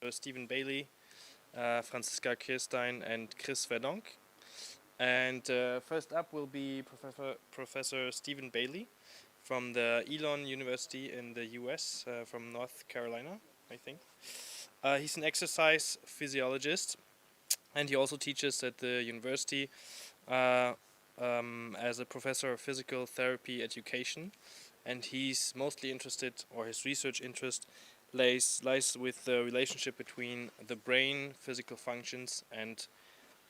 Stephen Bailey, Franziska Kirstein, and Chris Verdonk. And first up will be Professor Stephen Bailey from the Elon University in the US, from North Carolina, I think. He's an exercise physiologist, and he also teaches at the university as a professor of physical therapy education. And he's mostly interested, or his research interest lies with the relationship between the brain, physical functions, and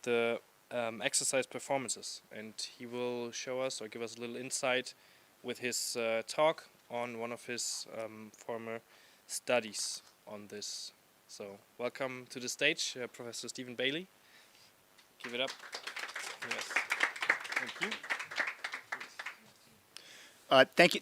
the exercise performances. And he will show us or give us a little insight with his talk on one of his former studies on this. So welcome to the stage, Professor Stephen Bailey. Give it up. Yes. Thank you.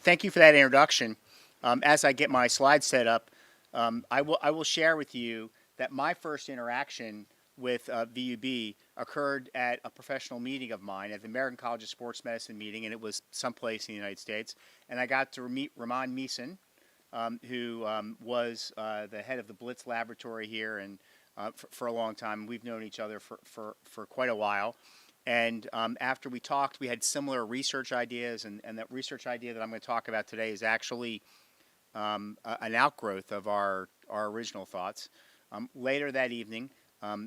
Thank you for that introduction. As I get my slides set up, I will share with you that my first interaction with VUB occurred at a professional meeting of mine at the American College of Sports Medicine meeting, and it was someplace in the United States. And I got to meet Ramon Meeson, who was the head of the Blitz laboratory here, and for a long time. We've known each other for quite a while. And after we talked, we had similar research ideas, and that research idea that I'm going to talk about today is actually an outgrowth of our original thoughts. Later that evening,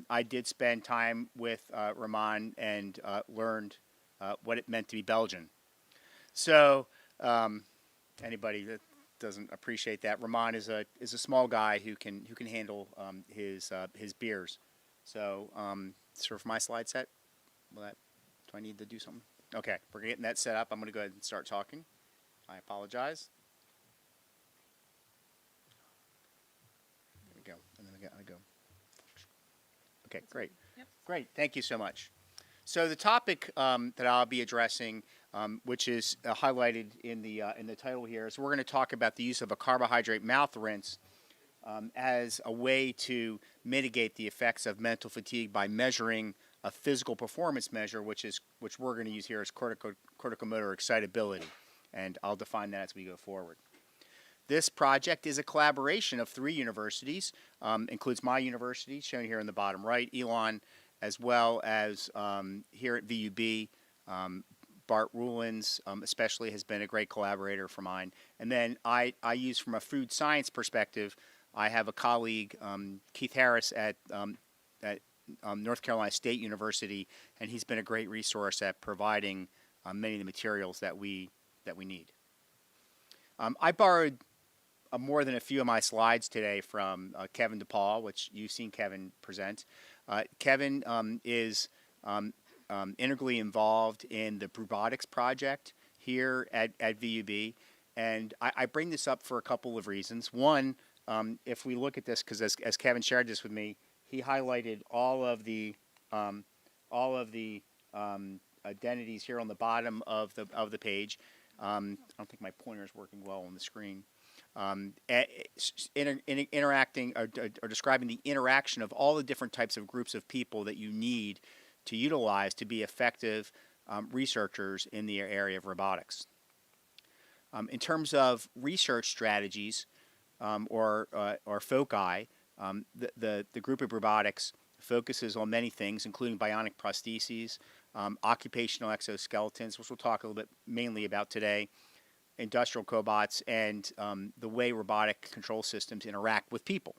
I did spend time with Ramon and learned what it meant to be Belgian. So anybody that doesn't appreciate that, Ramon is a small guy who can handle his beers. So for my slide set. Do I need to do something? Okay, we're getting that set up. I'm going to go ahead and start talking. I apologize. There we go. And then I go. Okay, great. Yep. Great. Thank you so much. So the topic that I'll be addressing, which is highlighted in the title here, is we're going to talk about the use of a carbohydrate mouth rinse as a way to mitigate the effects of mental fatigue by measuring a physical performance measure, which we're going to use here as corticomotor excitability, and I'll define that as we go forward. This project is a collaboration of 3 universities, includes my university, shown here in the bottom right, Elon, as well as here at VUB, Bart Rulins especially has been a great collaborator for mine. And then I use, from a food science perspective, I have a colleague, Keith Harris at North Carolina State University, and he's been a great resource at providing many of the materials that we need. I borrowed more than a few of my slides today from Kevin DePaul, which you've seen Kevin present. Kevin is integrally involved in the robotics project here at VUB, and I bring this up for a couple of reasons. One, if we look at this, because as Kevin shared this with me, he highlighted all of the identities here on the bottom of the page. I don't think my pointer is working well on the screen. Interacting or describing the interaction of all the different types of groups of people that you need to utilize to be effective researchers in the area of robotics. In terms of research strategies or foci, the group of robotics focuses on many things, including bionic prostheses, occupational exoskeletons, which we'll talk a little bit mainly about today, industrial cobots, and the way robotic control systems interact with people.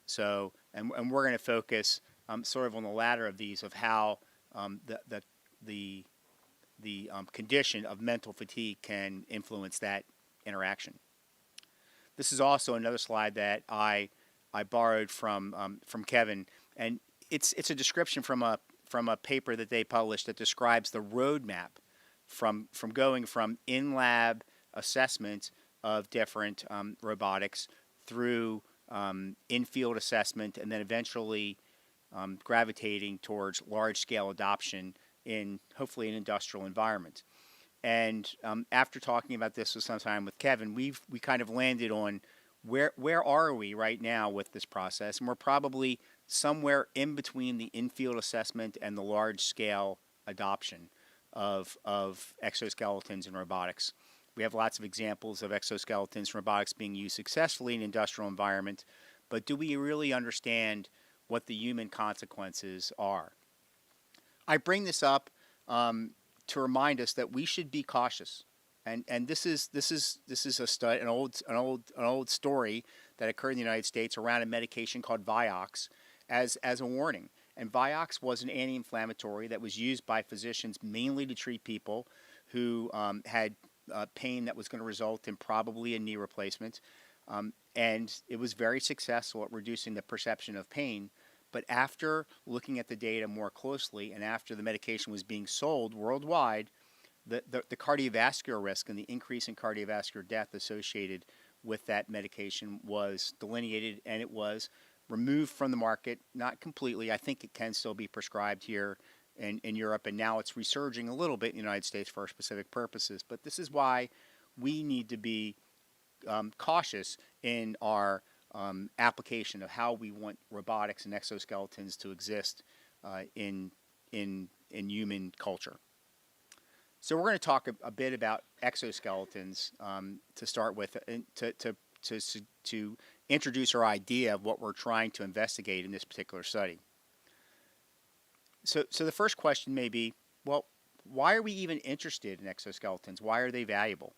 So, and we're going to focus sort of on the latter of these, of how the condition of mental fatigue can influence that interaction. This is also another slide that I borrowed from Kevin, and it's a description from a paper that they published that describes the roadmap from going from in-lab assessment of different robotics through in-field assessment, and then eventually gravitating towards large-scale adoption in hopefully an industrial environment. And after talking about this for some time with Kevin, we kind of landed on where are we right now with this process, and we're probably somewhere in between the in-field assessment and the large-scale adoption of exoskeletons in robotics. We have lots of examples of exoskeletons and robotics being used successfully in industrial environment, but do we really understand what the human consequences are? I bring this up to remind us that we should be cautious. And this is a study, an old story that occurred in the United States around a medication called Vioxx as a warning. And Vioxx was an anti-inflammatory that was used by physicians mainly to treat people who had pain that was going to result in probably a knee replacement. And it was very successful at reducing the perception of pain. But after looking at the data more closely and after the medication was being sold worldwide, the cardiovascular risk and the increase in cardiovascular death associated with that medication was delineated, and it was removed from the market, not completely. I think it can still be prescribed here in Europe, and now it's resurging a little bit in the United States for specific purposes. But this is why we need to be cautious in our application of how we want robotics and exoskeletons to exist in human culture. So we're going to talk a bit about exoskeletons to start with, and to introduce our idea of what we're trying to investigate in this particular study. So the first question may be, well, why are we even interested in exoskeletons? Why are they valuable?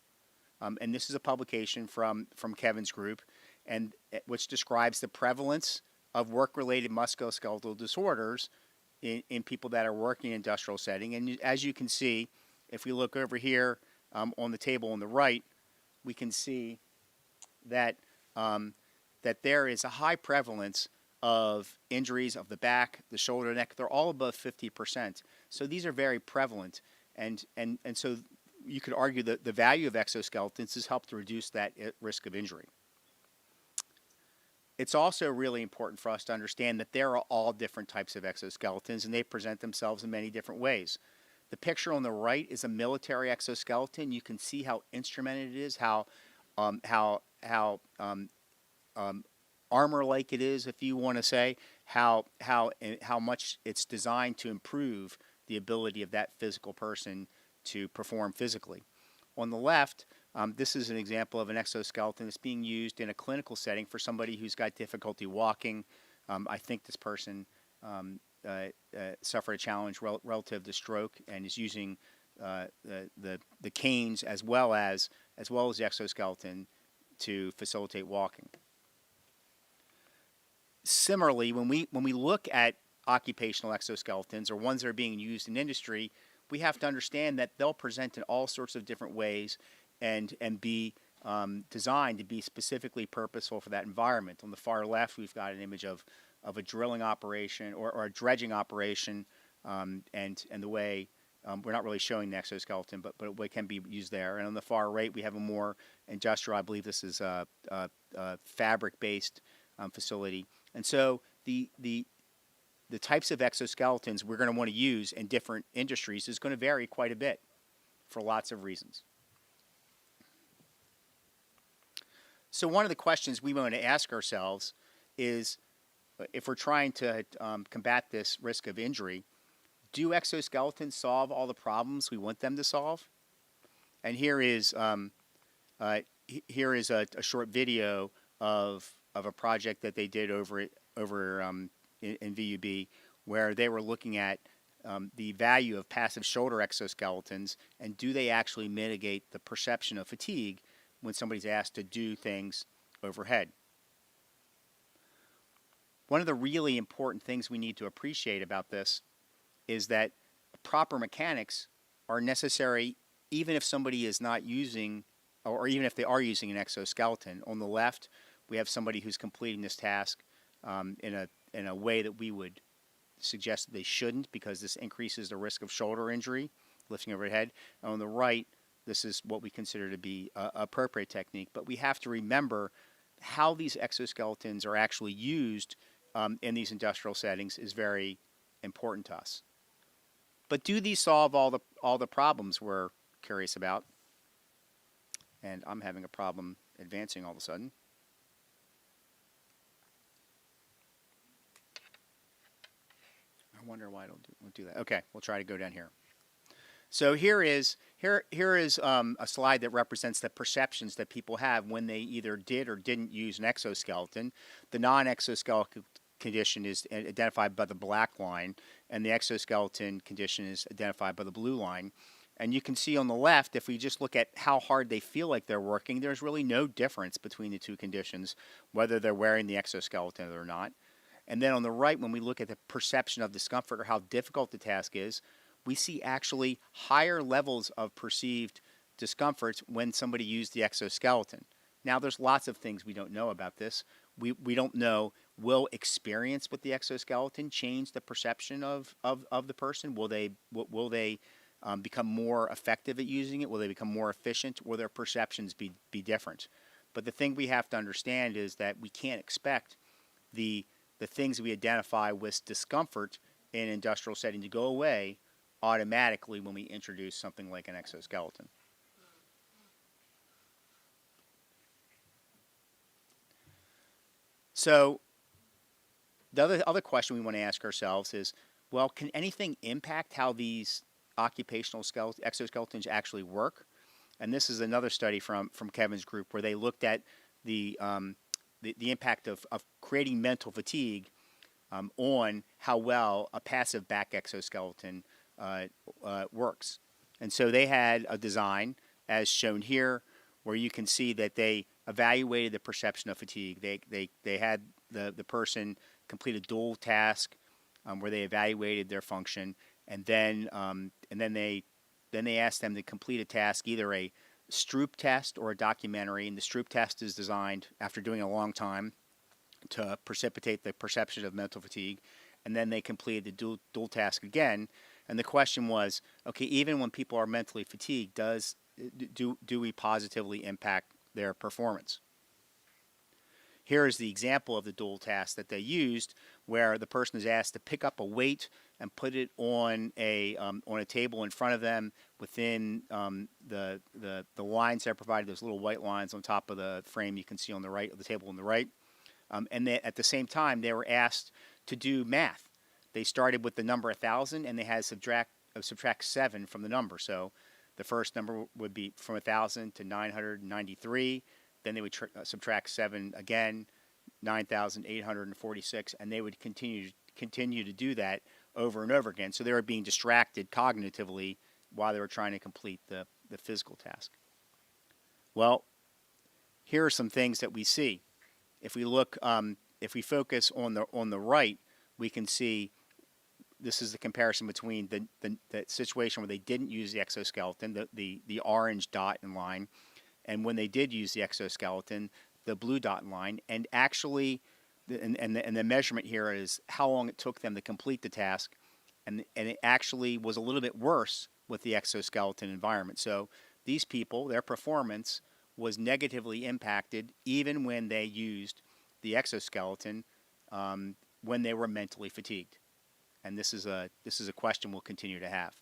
And this is a publication from Kevin's group, and which describes the prevalence of work-related musculoskeletal disorders in people that are working in industrial setting. And as you can see, if we look over here on the table on the right, we can see that that there is a high prevalence of injuries of the back, the shoulder, neck. They're all above 50%. So these are very prevalent, and so you could argue that the value of exoskeletons has helped to reduce that risk of injury. It's also really important for us to understand that there are all different types of exoskeletons, and they present themselves in many different ways. The picture on the right is a military exoskeleton. You can see how instrumented it is, how armor-like it is, if you want to say, how much it's designed to improve the ability of that physical person to perform physically. On the left, this is an example of an exoskeleton that's being used in a clinical setting for somebody who's got difficulty walking. I think this person suffered a challenge relative to stroke and is using the canes as well as the exoskeleton to facilitate walking. Similarly, when we look at occupational exoskeletons or ones that are being used in industry, we have to understand that they'll present in all sorts of different ways and be designed to be specifically purposeful for that environment. On the far left, we've got an image of a drilling operation or a dredging operation, and the way we're not really showing the exoskeleton, but it can be used there. And on the far right, we have a more industrial. I believe this is a fabric-based facility. And so the types of exoskeletons we're going to want to use in different industries is going to vary quite a bit for lots of reasons. So one of the questions we want to ask ourselves is, if we're trying to combat this risk of injury, do exoskeletons solve all the problems we want them to solve? And here is a short video of a project that they did over in VUB, where they were looking at the value of passive shoulder exoskeletons, and do they actually mitigate the perception of fatigue when somebody's asked to do things overhead. One of the really important things we need to appreciate about this is that proper mechanics are necessary even if somebody is not using, or even if they are using an exoskeleton. On the left, we have somebody who's completing this task in a way that we would suggest that they shouldn't, because this increases the risk of shoulder injury, lifting overhead. And on the right, this is what we consider to be an appropriate technique. But we have to remember how these exoskeletons are actually used in these industrial settings is very important to us. But do these solve all the problems we're curious about? And I'm having a problem advancing all of a sudden. I wonder why I don't do that. Okay, we'll try to go down here. So here is a slide that represents the perceptions that people have when they either did or didn't use an exoskeleton. The non-exoskeleton condition is identified by the black line, and the exoskeleton condition is identified by the blue line. And you can see on the left, if we just look at how hard they feel like they're working, there's really no difference between the two conditions, whether they're wearing the exoskeleton or not. And then on the right, when we look at the perception of discomfort or how difficult the task is, we see actually higher levels of perceived discomfort when somebody used the exoskeleton. Now, there's lots of things we don't know about this. We don't know, will experience with the exoskeleton change the perception of the person? Will they become more effective at using it? Will they become more efficient? Will their perceptions be different? But the thing we have to understand is that we can't expect the things we identify with discomfort in an industrial setting to go away automatically when we introduce something like an exoskeleton. So the other question we want to ask ourselves is, well, can anything impact how these occupational exoskeletons actually work? And this is another study from Kevin's group where they looked at the impact of creating mental fatigue on how well a passive back exoskeleton works. And so they had a design, as shown here, where you can see that they evaluated the perception of fatigue. They had the person complete a dual task where they evaluated their function, and then they asked them to complete a task, either a Stroop test or a documentary. And the Stroop test is designed after doing a long time to precipitate the perception of mental fatigue, and then they completed the dual task again. And the question was, okay, even when people are mentally fatigued, do we positively impact their performance? Here is the example of the dual task that they used, where the person is asked to pick up a weight and put it on a table in front of them within the lines that are provided, those little white lines on top of the frame you can see on the right of the table on the right. And at the same time, they were asked to do math. They started with the number 1,000, and they had to subtract 7 from the number. So the first number would be from 1,000 to 993. Then they would subtract 7 again, 9,846, and they would continue to do that over and over again. So they were being distracted cognitively while they were trying to complete the physical task. Well, here are some things that we see. If we look, if we focus on the right, we can see this is the comparison between the situation where they didn't use the exoskeleton, the orange dot in line, and when they did use the exoskeleton, the blue dot in line. And actually, and the measurement here is how long it took them to complete the task, and it actually was a little bit worse with the exoskeleton environment. So these people, their performance was negatively impacted even when they used the exoskeleton when they were mentally fatigued. And this is a question we'll continue to have.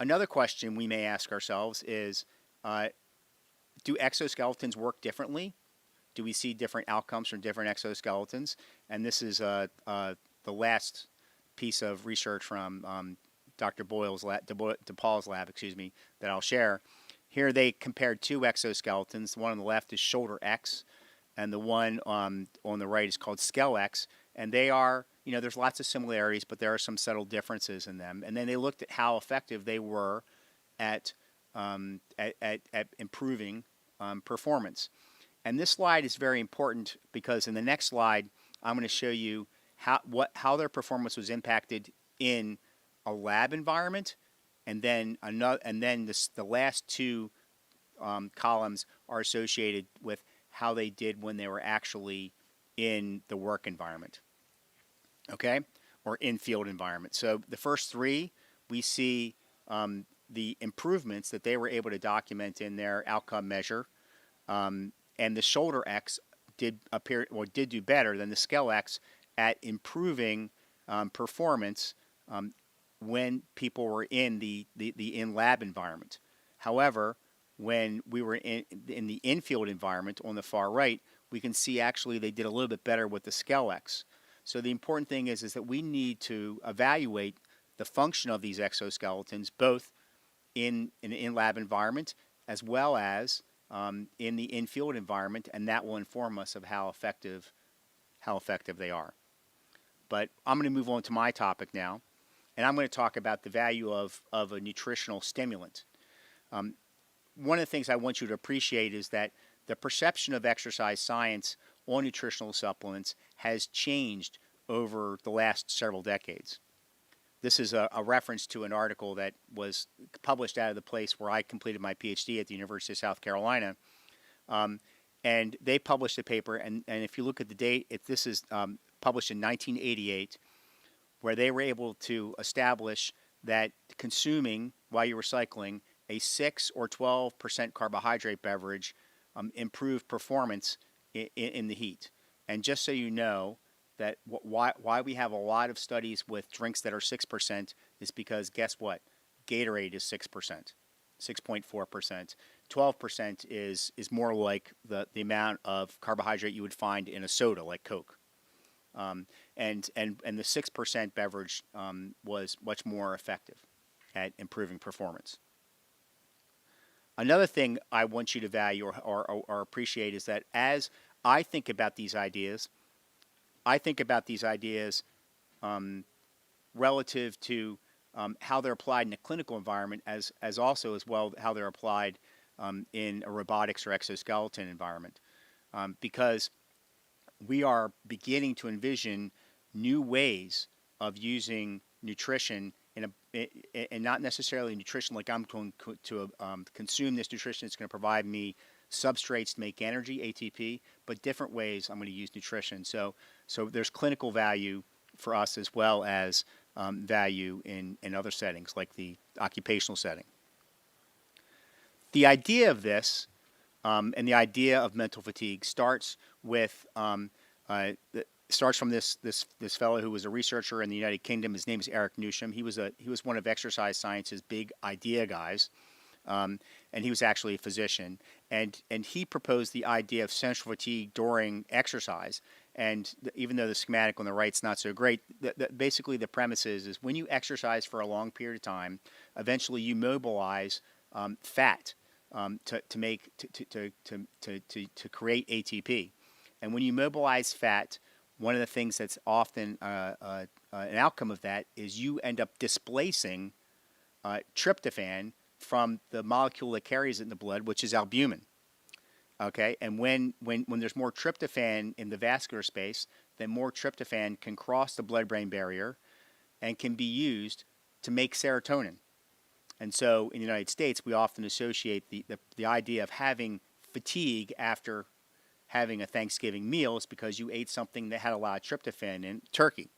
Another question we may ask ourselves is, do exoskeletons work differently? Do we see different outcomes from different exoskeletons? And this is the last piece of research from Dr. DePaul's lab, that I'll share. Here they compared two exoskeletons. The one on the left is Shoulder X, and the one on the right is called Skele X. And they are, there's lots of similarities, but there are some subtle differences in them. And then they looked at how effective they were at improving performance. And this slide is very important because in the next slide, I'm going to show you how their performance was impacted in a lab environment, and then the last two columns are associated with how they did when they were actually in the work environment, okay, or in-field environment. So the first three, we see the improvements that they were able to document in their outcome measure, and the Shoulder X did do better than the Skele X at improving performance when people were in the in-lab environment. However, when we were in the in-field environment on the far right, we can see actually they did a little bit better with the Skele X. So the important thing is that we need to evaluate the function of these exoskeletons, both in an in-lab environment as well as in the in-field environment, and that will inform us of how effective they are. But I'm going to move on to my topic now, and I'm going to talk about the value of a nutritional stimulant. One of the things I want you to appreciate is that the perception of exercise science on nutritional supplements has changed over the last several decades. This is a reference to an article that was published out of the place where I completed my PhD at the University of South Carolina. And they published a paper, and if you look at the date, this is published in 1988, where they were able to establish that consuming, while you were cycling, a 6 or 12% carbohydrate beverage improved performance in the heat. And just so you know, that why we have a lot of studies with drinks that are 6% is because guess what? Gatorade is 6%, 6.4%. 12% is more like the amount of carbohydrate you would find in a soda like Coke. And the 6% beverage was much more effective at improving performance. Another thing I want you to value or appreciate is that as I think about these ideas, relative to how they're applied in a clinical environment, as well how they're applied in a robotics or exoskeleton environment, because we are beginning to envision new ways of using nutrition and not necessarily nutrition like I'm going to consume this nutrition. It's going to provide me substrates to make energy, ATP, but different ways I'm going to use nutrition. So there's clinical value for us as well as value in other settings like the occupational setting. The idea of this and the idea of mental fatigue starts with starts from this fellow who was a researcher in the United Kingdom. His name is Eric Newsham. He was one of exercise science's big idea guys. And he was actually a physician, and he proposed the idea of central fatigue during exercise. And even though the schematic on the right's not so great, basically the premise is when you exercise for a long period of time, eventually you mobilize fat to create ATP. And when you mobilize fat, one of the things that's often an outcome of that is you end up displacing tryptophan from the molecule that carries it in the blood, which is albumin. Okay, and when there's more tryptophan in the vascular space, then more tryptophan can cross the blood-brain barrier and can be used to make serotonin. And so in the United States, we often associate the idea of having fatigue after having a Thanksgiving meal is because you ate something that had a lot of tryptophan in turkey.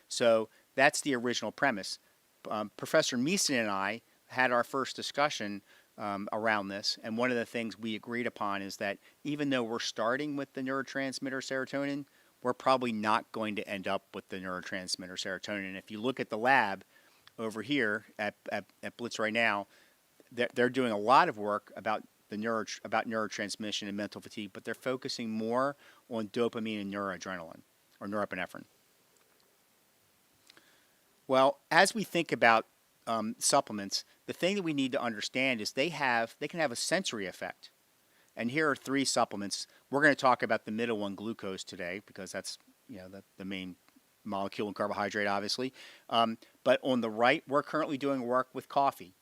So that's the original premise. Professor Meeson and I had our first discussion around this, and one of the things we agreed upon is that even though we're starting with the neurotransmitter serotonin, we're probably not going to end up with the neurotransmitter serotonin. If you look at the lab over here at Blitz right now, they're doing a lot of work about neurotransmission and mental fatigue, but they're focusing more on dopamine and noradrenaline or norepinephrine. Well, as we think about supplements, the thing that we need to understand is they can have a sensory effect. And here are 3 supplements. We're going to talk about the middle one, glucose, today, because that's the main molecule in carbohydrate, obviously. But on the right, we're currently doing work with coffee.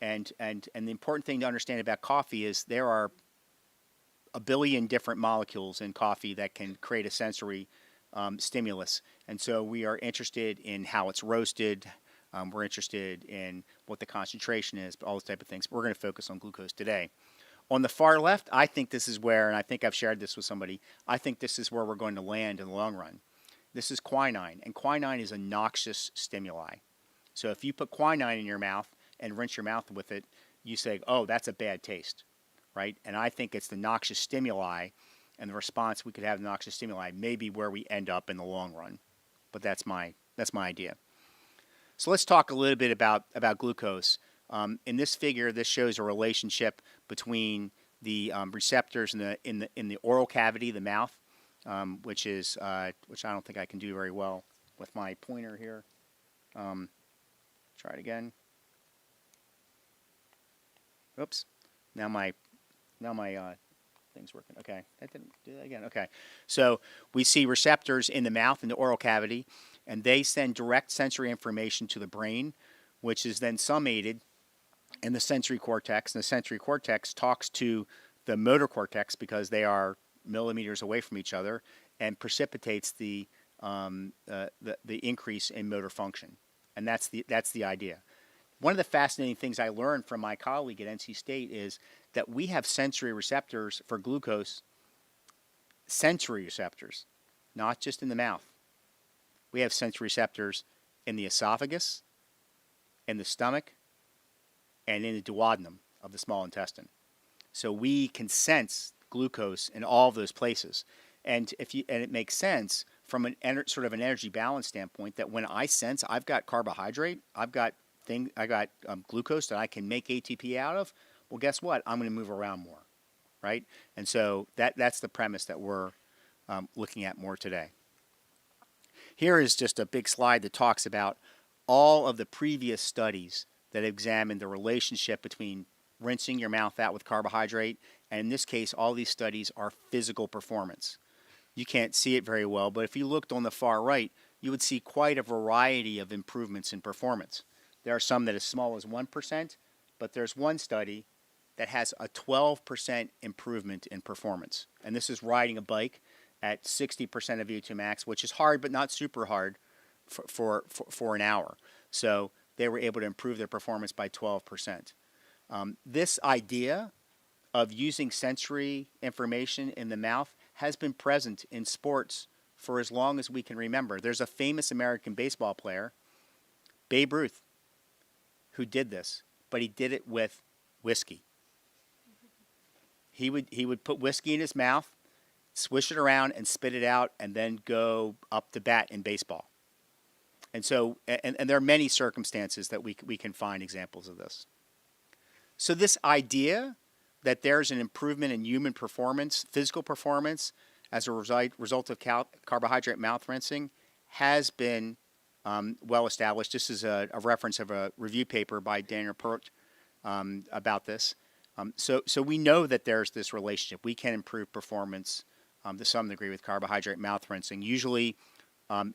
And the important thing to understand about coffee is there are a billion different molecules in coffee that can create a sensory stimulus. And so we are interested in how it's roasted. We're interested in what the concentration is, all those type of things. We're going to focus on glucose today. On the far left, I think this is where, and I think I've shared this with somebody, I think this is where we're going to land in the long run. This is quinine, and quinine is a noxious stimuli. So if you put quinine in your mouth and rinse your mouth with it, you say, oh, that's a bad taste, right? And I think it's the noxious stimuli and the response we could have to noxious stimuli may be where we end up in the long run. But that's my idea. So let's talk a little bit about glucose. In this figure, this shows a relationship between the receptors in the oral cavity, the mouth, which I don't think I can do very well with my pointer here. Try it again. Oops. Now my thing's working. Okay, that didn't do that again. Okay, so we see receptors in the mouth and the oral cavity, and they send direct sensory information to the brain, which is then summated in the sensory cortex. And the sensory cortex talks to the motor cortex because they are millimeters away from each other, and precipitates the increase in motor function. And that's the idea. One of the fascinating things I learned from my colleague at NC State is that we have sensory receptors for glucose, sensory receptors, not just in the mouth. We have sensory receptors in the esophagus, in the stomach, and in the duodenum of the small intestine. So we can sense glucose in all of those places. And it makes sense from sort of an energy balance standpoint that when I sense I've got carbohydrate, I've got glucose that I can make ATP out of, well, guess what? I'm going to move around more, right? And so that's the premise that we're looking at more today. Here is just a big slide that talks about all of the previous studies that examined the relationship between rinsing your mouth out with carbohydrate, and in this case, all these studies are physical performance. You can't see it very well, but if you looked on the far right, you would see quite a variety of improvements in performance. There are some that are as small as 1%, but there's one study that has a 12% improvement in performance. And this is riding a bike at 60% of VO2 max, which is hard, but not super hard for an hour. So they were able to improve their performance by 12%. This idea of using sensory information in the mouth has been present in sports for as long as we can remember. There's a famous American baseball player, Babe Ruth, who did this, but he did it with whiskey. He would put whiskey in his mouth, swish it around, and spit it out, and then go up to bat in baseball. And so, and there are many circumstances that we can find examples of this. So this idea that there's an improvement in human performance, physical performance, as a result of carbohydrate mouth rinsing has been well established. This is a reference of a review paper by Daniel Pert about this. So we know that there's this relationship. We can improve performance to some degree with carbohydrate mouth rinsing. Usually,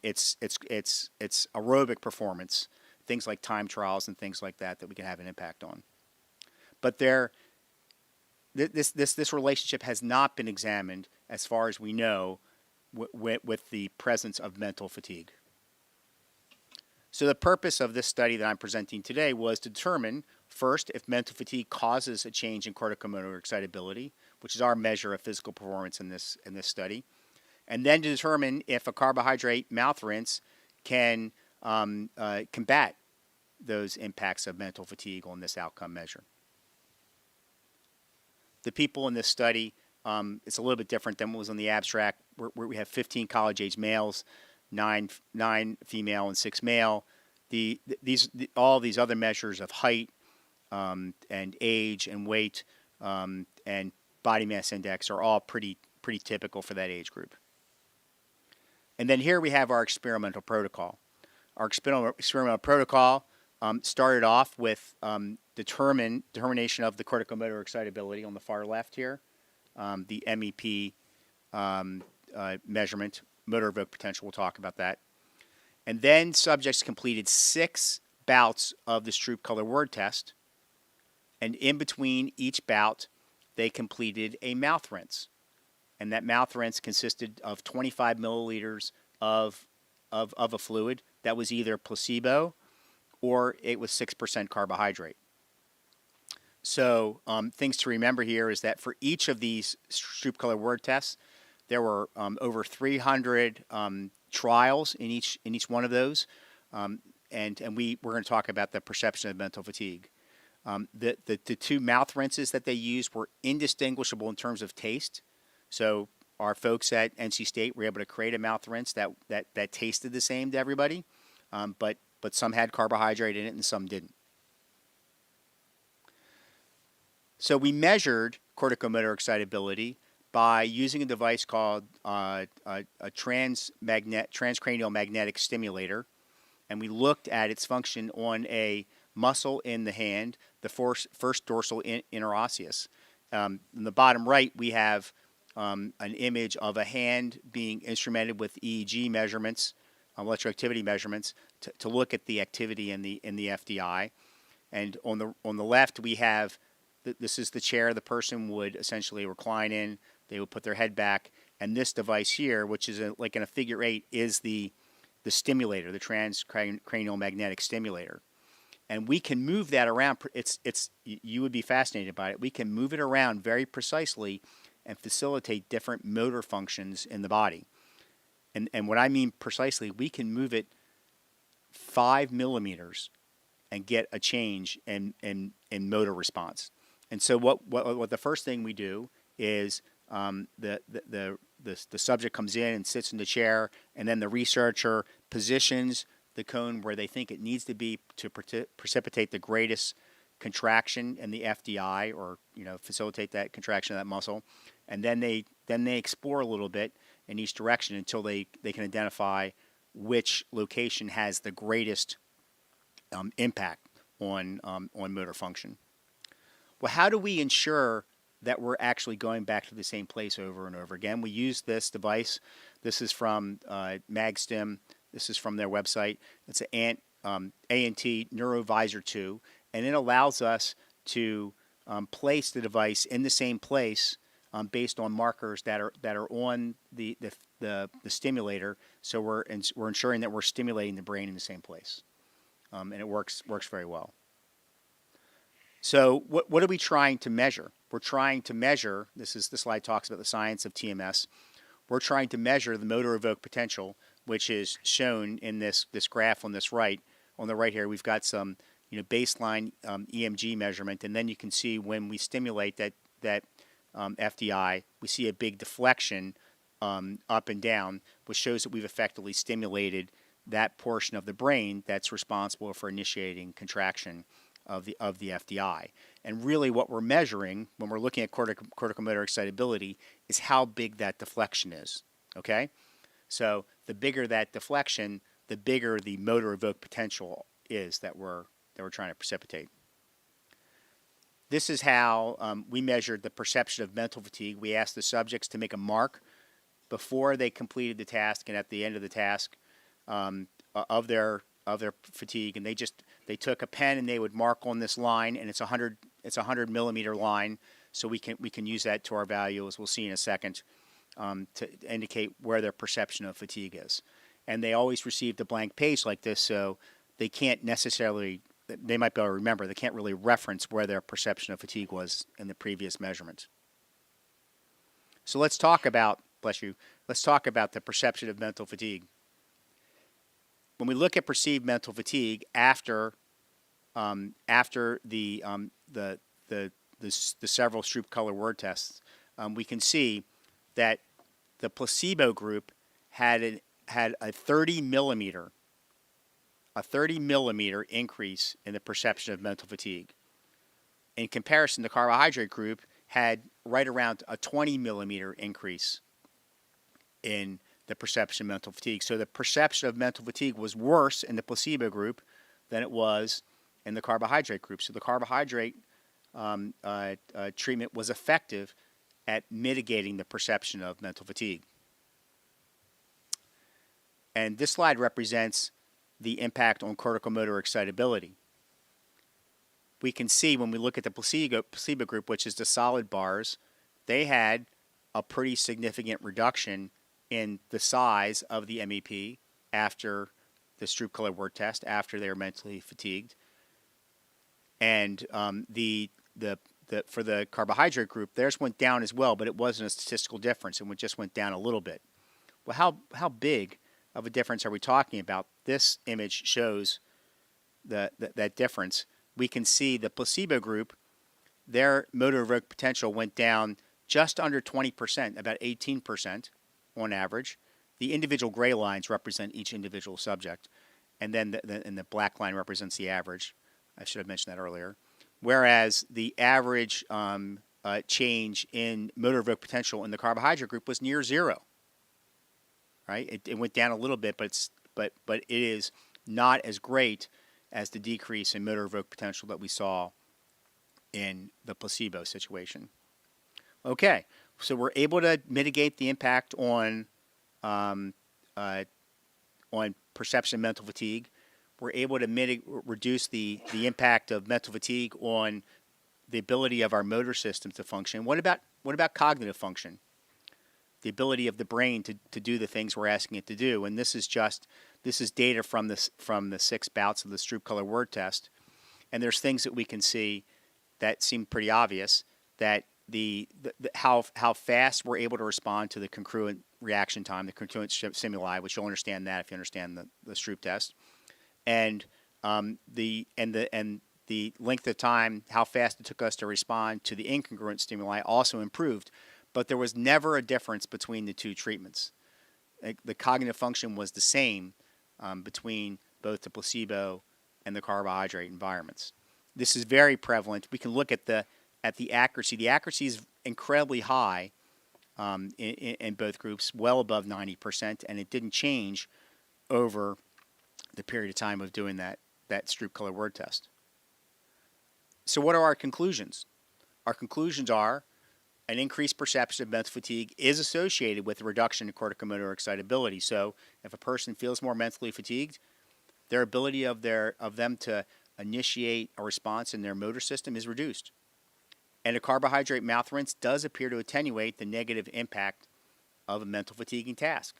it's aerobic performance, things like time trials and things like that we can have an impact on. But this relationship has not been examined, as far as we know, with the presence of mental fatigue. So the purpose of this study that I'm presenting today was to determine, first, if mental fatigue causes a change in corticomotor excitability, which is our measure of physical performance in this study, and then to determine if a carbohydrate mouth rinse can combat those impacts of mental fatigue on this outcome measure. The people in this study, it's a little bit different than what was on the abstract, where we have 15 college-age males, 9 female, and 6 male. All these other measures of height and age and weight and body mass index are all pretty typical for that age group. And then here we have our experimental protocol. Our experimental protocol started off with determination of the corticomotor excitability on the far left here, the MEP measurement, motor evoked potential. We'll talk about that. And then subjects completed 6 bouts of the Stroop Color Word Test, and in between each bout, they completed a mouth rinse. And that mouth rinse consisted of 25 milliliters of a fluid that was either placebo or it was 6% carbohydrate. So things to remember here is that for each of these Stroop Color Word Tests, there were over 300 trials in each one of those, and we're going to talk about the perception of mental fatigue. The 2 mouth rinses that they used were indistinguishable in terms of taste. So our folks at NC State were able to create a mouth rinse that tasted the same to everybody, but some had carbohydrate in it and some didn't. So we measured corticomotor excitability by using a device called a transcranial magnetic stimulator. and we looked at its function on a muscle in the hand, the first dorsal interosseous. In the bottom right, we have an image of a hand being instrumented with EEG measurements, electroactivity measurements, to look at the activity in the FDI. And on the left, we have this is the chair the person would essentially recline in. They would put their head back, and this device here, which is like in a figure 8, is the stimulator, the transcranial magnetic stimulator. And we can move that around. You would be fascinated by it. We can move it around very precisely and facilitate different motor functions in the body. And what I mean precisely, we can move it 5 millimeters and get a change in motor response. And so what the first thing we do is the subject comes in and sits in the chair, and then the researcher positions the cone where they think it needs to be to precipitate the greatest contraction in the FDI, or facilitate that contraction of that muscle. And then they explore a little bit in each direction until they can identify which location has the greatest impact on motor function. Well, how do we ensure that we're actually going back to the same place over and over again? We use this device. This is from MagStim. This is from their website. It's an ANT Neurovisor 2, and it allows us to place the device in the same place based on markers that are on the stimulator. So we're ensuring that we're stimulating the brain in the same place, and it works very well. So what are we trying to measure? We're trying to measure. The slide talks about the science of TMS. We're trying to measure the motor evoked potential, which is shown in this graph on this right. On the right here, we've got some baseline EMG measurement, and then you can see when we stimulate that FDI, we see a big deflection up and down, which shows that we've effectively stimulated that portion of the brain that's responsible for initiating contraction of the FDI. And really what we're measuring when we're looking at corticomotor excitability is how big that deflection is, okay? So the bigger that deflection, the bigger the motor evoked potential is that we're trying to precipitate. This is how we measured the perception of mental fatigue. We asked the subjects to make a mark before they completed the task and at the end of the task of their fatigue, and they took a pen and they would mark on this line, and it's a 100 millimeter line, so we can use that to our value, as we'll see in a second, to indicate where their perception of fatigue is. And they always received a blank page like this, so they can't necessarily, they might be able to remember, they can't really reference where their perception of fatigue was in the previous measurement. So let's talk about, let's talk about the perception of mental fatigue. When we look at perceived mental fatigue after the several Stroop Color Word Tests, we can see that the placebo group had a 30 millimeter increase in the perception of mental fatigue. In comparison, the carbohydrate group had right around a 20 millimeter increase in the perception of mental fatigue. So the perception of mental fatigue was worse in the placebo group than it was in the carbohydrate group. So the carbohydrate treatment was effective at mitigating the perception of mental fatigue. And this slide represents the impact on corticomotor excitability. We can see when we look at the placebo group, which is the solid bars, they had a pretty significant reduction in the size of the MEP after the Stroop Color Word Test, after they were mentally fatigued. And for the carbohydrate group, theirs went down as well, but it wasn't a statistical difference, and it just went down a little bit. Well, how big of a difference are we talking about? This image shows that difference. We can see the placebo group, their motor evoked potential went down just under 20%, about 18% on average. The individual gray lines represent each individual subject, and then the black line represents the average. I should have mentioned that earlier. Whereas the average change in motor evoked potential in the carbohydrate group was near zero. Right? It went down a little bit, but it is not as great as the decrease in motor evoked potential that we saw in the placebo situation. Okay, so we're able to mitigate the impact on perception of mental fatigue. We're able to reduce the impact of mental fatigue on the ability of our motor systems to function. What about cognitive function? The ability of the brain to do the things we're asking it to do. And this is data from the 6 bouts of the Stroop Color Word Test. And there's things that we can see that seem pretty obvious, that how fast we're able to respond to the congruent reaction time, the congruent stimuli, which you'll understand that if you understand the Stroop test, and the length of time, how fast it took us to respond to the incongruent stimuli also improved, but there was never a difference between the two treatments. The cognitive function was the same between both the placebo and the carbohydrate environments. This is very prevalent. We can look at the accuracy. The accuracy is incredibly high in both groups, well above 90%, and it didn't change over the period of time of doing that Stroop Color Word Test. So what are our conclusions? Our conclusions are an increased perception of mental fatigue is associated with a reduction in corticomotor excitability. So if a person feels more mentally fatigued, their ability of them to initiate a response in their motor system is reduced. And a carbohydrate mouth rinse does appear to attenuate the negative impact of a mental fatiguing task.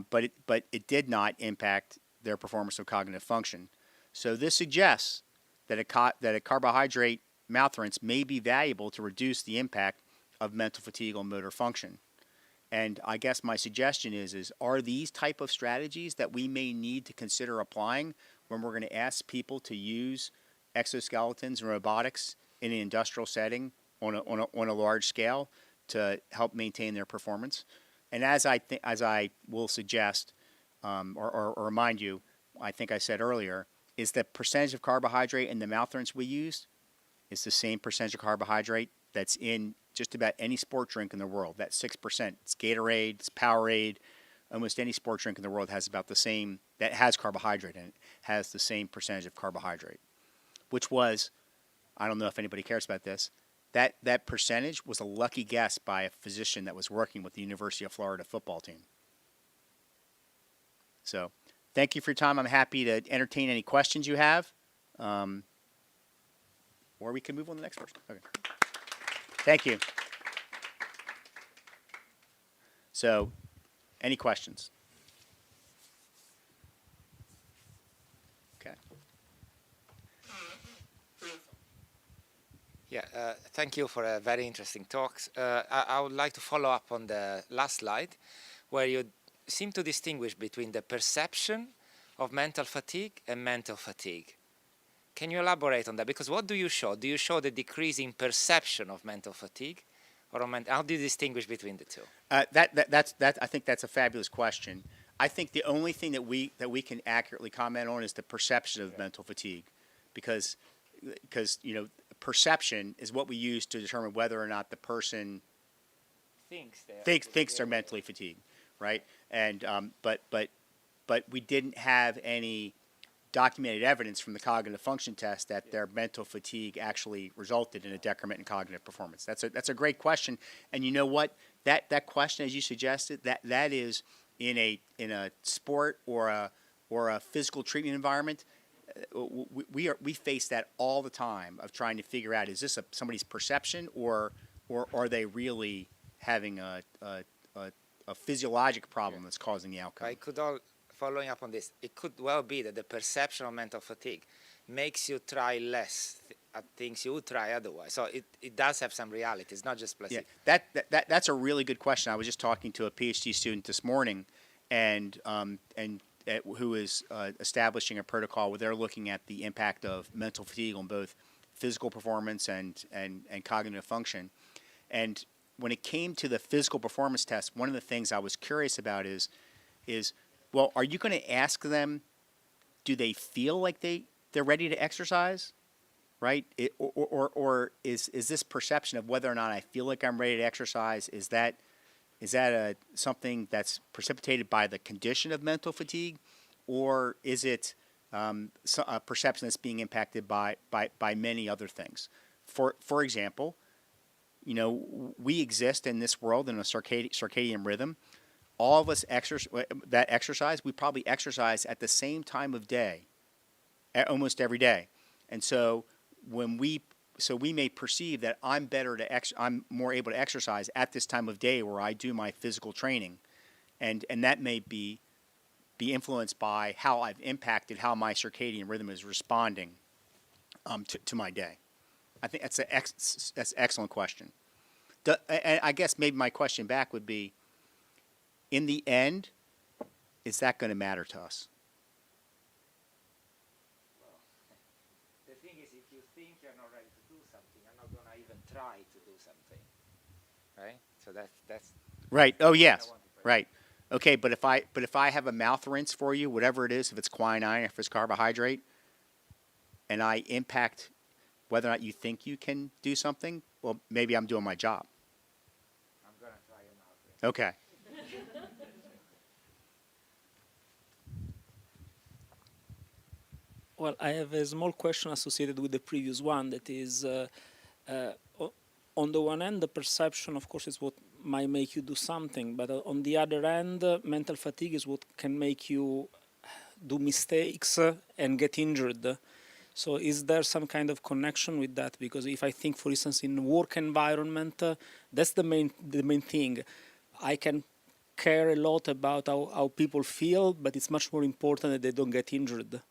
But it did not impact their performance of cognitive function. So this suggests that a carbohydrate mouth rinse may be valuable to reduce the impact of mental fatigue on motor function. And I guess my suggestion is are these type of strategies that we may need to consider applying when we're going to ask people to use exoskeletons and robotics in an industrial setting on a large scale to help maintain their performance? And as I will suggest or remind you, I think I said earlier, is the percentage of carbohydrate in the mouth rinse we used is the same percentage of carbohydrate that's in just about any sport drink in the world. That's 6%. It's Gatorade, it's Powerade. Almost any sport drink in the world has about the same, that has carbohydrate in it, has the same percentage of carbohydrate, which was, I don't know if anybody cares about this, that percentage was a lucky guess by a physician that was working with the University of Florida football team. So thank you for your time. I'm happy to entertain any questions you have. Or we can move on to the next person. Okay. Thank you. So, any questions? Okay. Yeah, thank you for a very interesting talk. I would like to follow up on the last slide, where you seem to distinguish between the perception of mental fatigue and mental fatigue. Can you elaborate on that? Because what do you show? Do you show the decrease in perception of mental fatigue, or how do you distinguish between the two? I think that's a fabulous question. I think the only thing that we can accurately comment on is the perception of mental fatigue, because perception is what we use to determine whether or not the person thinks they're mentally fatigued, right? And but we didn't have any documented evidence from the cognitive function test that their mental fatigue actually resulted in a decrement in cognitive performance. That's a great question, and you know what? That question, as you suggested, that is in a sport or a physical treatment environment. We face that all the time of trying to figure out, is this somebody's perception or are they really having a physiologic problem that's causing the outcome? Following up on this, it could well be that the perception of mental fatigue makes you try less at things you would try otherwise. So it does have some reality. It's not just placebo. Yeah, that's a really good question. I was just talking to a PhD student this morning, and who is establishing a protocol where they're looking at the impact of mental fatigue on both physical performance and cognitive function. And when it came to the physical performance test, one of the things I was curious about is well, are you going to ask them, do they feel like they're ready to exercise, right? Or is this perception of whether or not I feel like I'm ready to exercise, is that something that's precipitated by the condition of mental fatigue, or is it a perception that's being impacted by many other things? For example, you know, we exist in this world in a circadian rhythm. All of us that exercise, we probably exercise at the same time of day, almost every day. And so we may perceive that I'm more able to exercise at this time of day where I do my physical training, and that may be influenced by how I've impacted how my circadian rhythm is responding to my day. I think that's an excellent question. And I guess maybe my question back would be, in the end, is that going to matter to us? Well, the thing is, if you think you're not ready to do something, you're not going to even try to do something, right? So that's right. Oh yes, right. Okay, but if I have a mouth rinse for you, whatever it is, if it's quinine, if it's carbohydrate, and I impact whether or not you think you can do something, well, maybe I'm doing my job. I'm going to try your mouth rinse. Okay. Well, I have a small question associated with the previous one. That is, on the one hand, the perception, of course, is what might make you do something, but on the other hand, mental fatigue is what can make you do mistakes and get injured. So is there some kind of connection with that? Because if I think, for instance, in work environment, that's the main thing. I can care a lot about how people feel, but it's much more important that they don't get injured.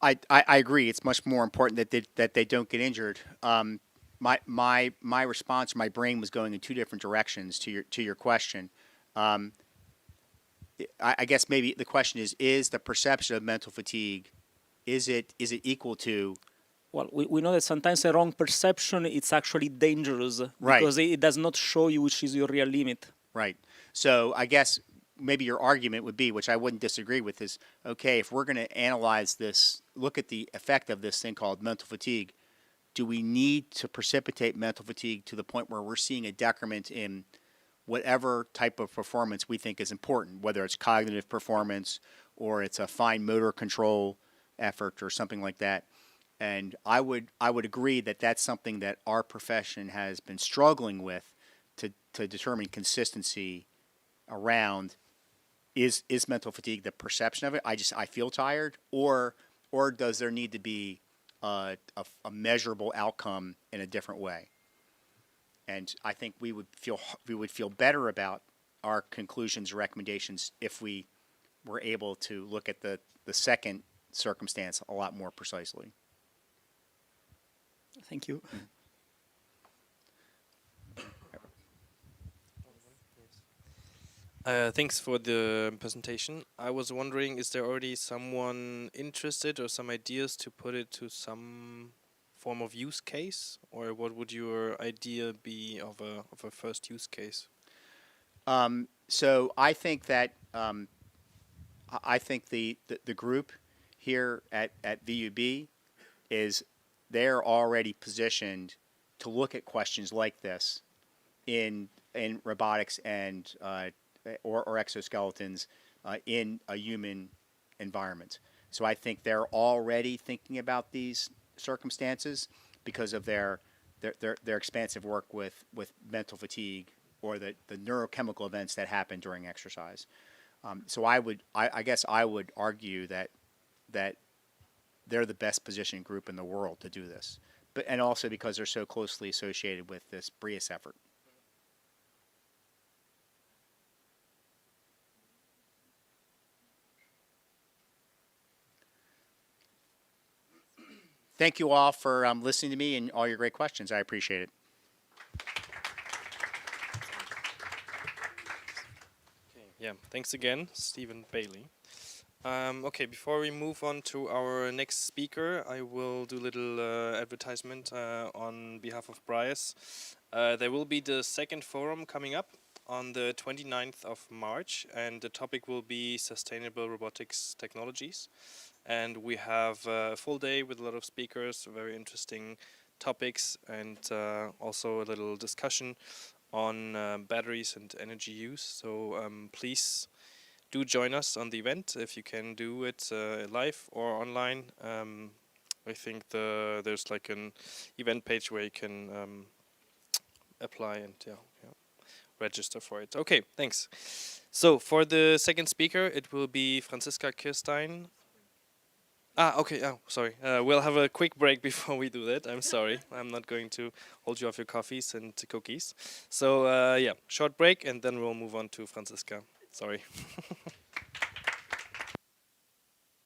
I agree. It's much more important that they don't get injured. My response, my brain was going in two different directions to your question. I guess maybe the question is the perception of mental fatigue, is it equal to? Well, we know that sometimes a wrong perception, it's actually dangerous, Right. Because it does not show you which is your real limit. Right. So I guess maybe your argument would be, which I wouldn't disagree with, is okay, if we're going to analyze this, look at the effect of this thing called mental fatigue, do we need to precipitate mental fatigue to the point where we're seeing a decrement in whatever type of performance we think is important, whether it's cognitive performance or it's a fine motor control effort or something like that? And I would agree that that's something that our profession has been struggling with to determine consistency around. Is mental fatigue the perception of it? I feel tired, or does there need to be a measurable outcome in a different way? And I think we would feel better about our conclusions or recommendations if we were able to look at the second circumstance a lot more precisely. Thank you. Thanks for the presentation. I was wondering, is there already someone interested or some ideas to put it to some form of use case, or what would your idea be of a first use case? So I think that I think the group here at VUB they're already positioned to look at questions like this in robotics and or exoskeletons in a human environment. So I think they're already thinking about these circumstances because of their expansive work with mental fatigue or the neurochemical events that happen during exercise. So I guess I would argue that they're the best positioned group in the world to do this, and also because they're so closely associated with this BrIAS effort. Thank you all for listening to me and all your great questions. I appreciate it. Okay, yeah, thanks again, Stephen Bailey. Okay, before we move on to our next speaker, I will do a little advertisement on behalf of BrIAS. There will be the second forum coming up on the 29th of March, and the topic will be sustainable robotics technologies. And we have a full day with a lot of speakers, very interesting topics, and also a little discussion on batteries and energy use. So please do join us on the event if you can do it live or online. I think there's like an event page where you can apply and register for it. Okay, thanks. So for the second speaker, it will be Franziska Kirstein. Okay. Oh, sorry. We'll have a quick break before we do that. I'm sorry. I'm not going to hold you off your coffees and cookies. So yeah, short break, and then we'll move on to Franziska. Sorry.